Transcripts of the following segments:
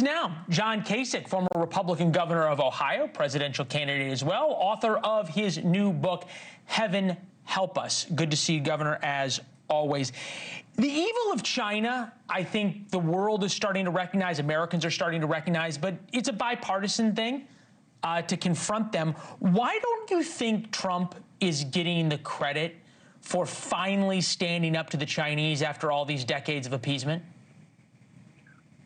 Now, John Kasich, former Republican governor of Ohio, presidential candidate as well, author of his new book, Heaven Help Us. Good to see you, Governor, as always. The evil of China, I think the world is starting to recognize, Americans are starting to recognize, but it's a bipartisan thing to confront them. Why don't you think Trump is getting the credit for finally standing up to the Chinese after all these decades of appeasement?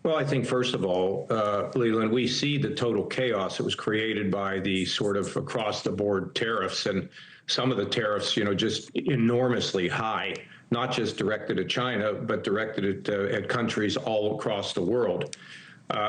Well, I think, first of all, Leland, we see the total chaos that was created by the sort of across-the-board tariffs, and some of the tariffs, just enormously high, not just directed at China, but directed at countries all across the world.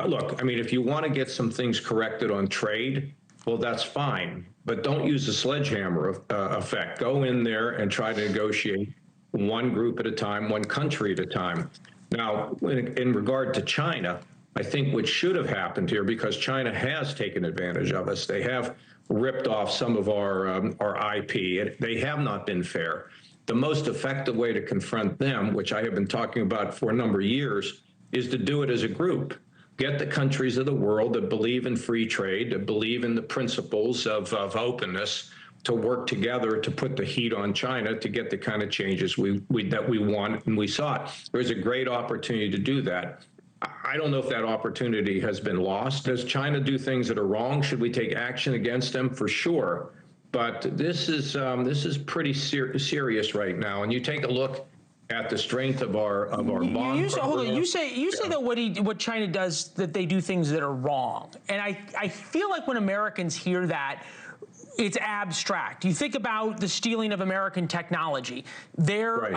Look, I mean, if you want to get some things corrected on trade, well, that's fine, but don't use the sledgehammer effect. Go in there and try to negotiate one group at a time, one country at a time. Now, in regard to China, I think what should have happened here, because China has taken advantage of us, they have ripped off some of our IP. They have not been fair. The most effective way to confront them, which I have been talking about for a number of years, is to do it as a group. Get the countries of the world that believe in free trade, that believe in the principles of openness, to work together to put the heat on China to get the kind of changes that we want and we sought. There's a great opportunity to do that. I don't know if that opportunity has been lost. Does China do things that are wrong? Should we take action against them? For sure. But this is pretty serious right now. And you take a look at the strength of our bond. You say that what China does, that they do things that are wrong. And I feel like when Americans hear that, it's abstract. You think about the stealing of American technology. Their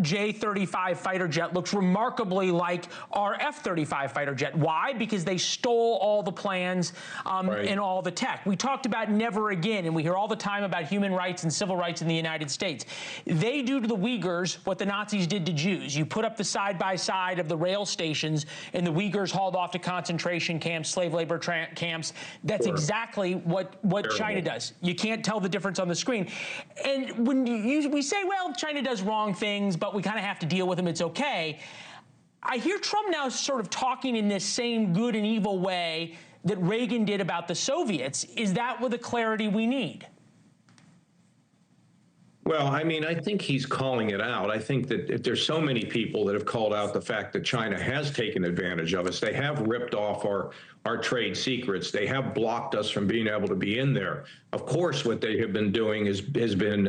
J-35 fighter jet looks remarkably like our F-35 fighter jet. Why? Because they stole all the plans and all the tech. We talked about never again, and we hear all the time about human rights and civil rights in the United States. They do to the Uyghurs what the Nazis did to Jews. You put up the side-by-side of the rail stations, and the Uyghurs hauled off to concentration camps, slave labor camps. That's exactly what China does. You can't tell the difference on the screen. And when we say, well, China does wrong things, but we kind of have to deal with them, it's okay. I hear Trump now sort of talking in this same good and evil way that Reagan did about the Soviets. Is that the clarity we need? Well, I mean, I think he's calling it out. I think that there's so many people that have called out the fact that China has taken advantage of us. They have ripped off our trade secrets. They have blocked us from being able to be in there. Of course, what they have been doing has been,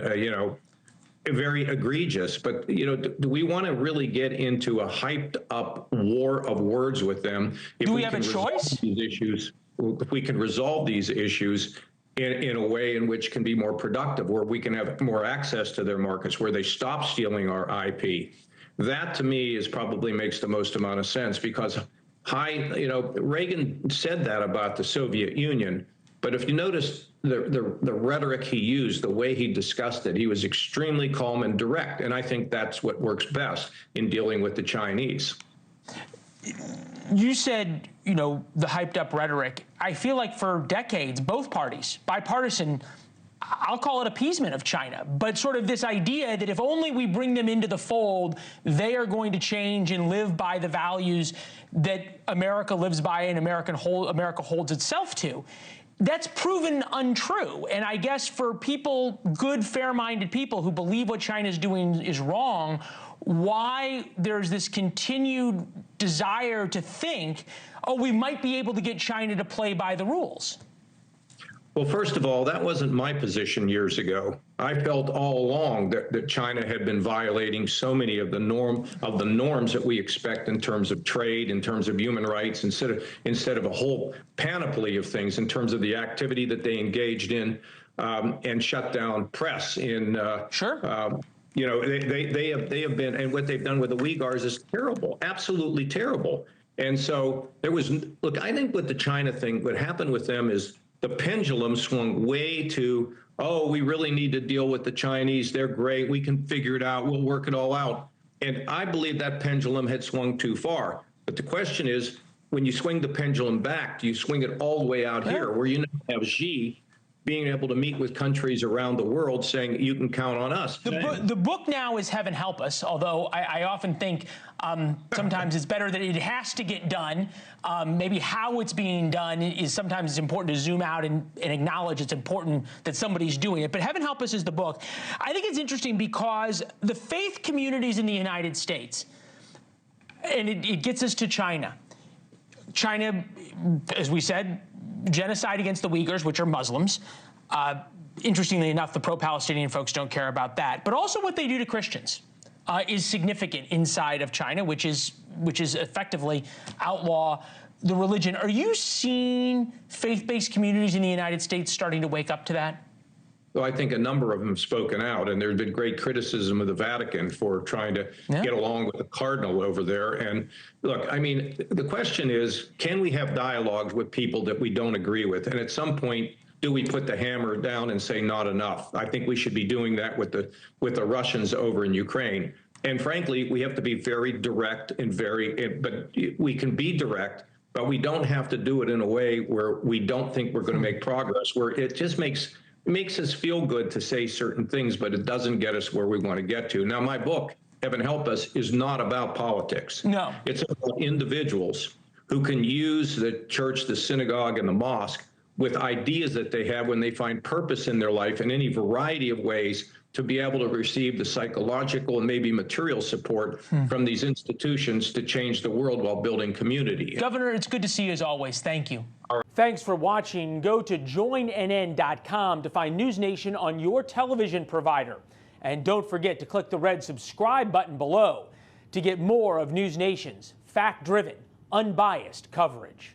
very egregious. But, do we want to really get into a hyped up war of words with them? Do we have a choice? If we can resolve these issues in a way in which can be more productive, where we can have more access to their markets, where they stop stealing our IP. That, to me, probably makes the most amount of sense, because Reagan said that about the Soviet Union, but if you notice the rhetoric he used, the way he discussed it, he was extremely calm and direct, and I think that's what works best in dealing with the Chinese. You said, the hyped up rhetoric. I feel like for decades, both parties, bipartisan, I'll call it appeasement of China, but sort of this idea that if only we bring them into the fold, they are going to change and live by the values that America lives by and America holds itself to. That's proven untrue. And I guess for people, good, fair-minded people who believe what China's doing is wrong, why there's this continued desire to think, oh, we might be able to get China to play by the rules. Well, first of all, that wasn't my position years ago. I felt all along that China had been violating so many of the norms that we expect in terms of trade, in terms of human rights, instead of a whole panoply of things in terms of the activity that they engaged in and shut down press in. They have been, and what they've done with the Uyghurs is terrible, absolutely terrible. And so look, I think with the China thing, what happened with them is the pendulum swung way to, oh, we really need to deal with the Chinese. They're great. We can figure it out. We'll work it all out. And I believe that pendulum had swung too far. But the question is, when you swing the pendulum back, do you swing it all the way out here, where you now have Xi being able to meet with countries around the world saying, you can count on us. The book now is Heaven Help Us, although I often think sometimes it's better that it has to get done. Maybe how it's being done is sometimes it's important to zoom out and acknowledge it's important that somebody's doing it. But Heaven Help Us is the book. I think it's interesting because the faith communities in the United States, and it gets us to China. China, as we said, genocide against the Uyghurs, which are Muslims. Interestingly enough, the pro-Palestinian folks don't care about that. But also what they do to Christians is significant inside of China, which is effectively outlaw the religion. Are you seeing faith-based communities in the United States starting to wake up to that? Well, I think a number of them have spoken out, and there's been great criticism of the Vatican for trying to get along with the cardinal over there. And look, I mean, the question is, can we have dialogues with people that we don't agree with? And at some point, do we put the hammer down and say not enough? I think we should be doing that with the Russians over in Ukraine. And frankly, we have to be very direct and but we can be direct, but we don't have to do it in a way where we don't think we're going to make progress, where it just makes us feel good to say certain things, but it doesn't get us where we want to get to. Now, my book, Heaven Help Us, is not about politics. No. It's about individuals who can use the church, the synagogue, and the mosque with ideas that they have when they find purpose in their life in any variety of ways to be able to receive the psychological and maybe material support from these institutions to change the world while building community. Governor, it's good to see you as always. Thank you. Thanks for watching. Go to joinnn.com to find NewsNation on your television provider. And don't forget to click the red subscribe button below to get more of NewsNation's fact-driven, unbiased coverage.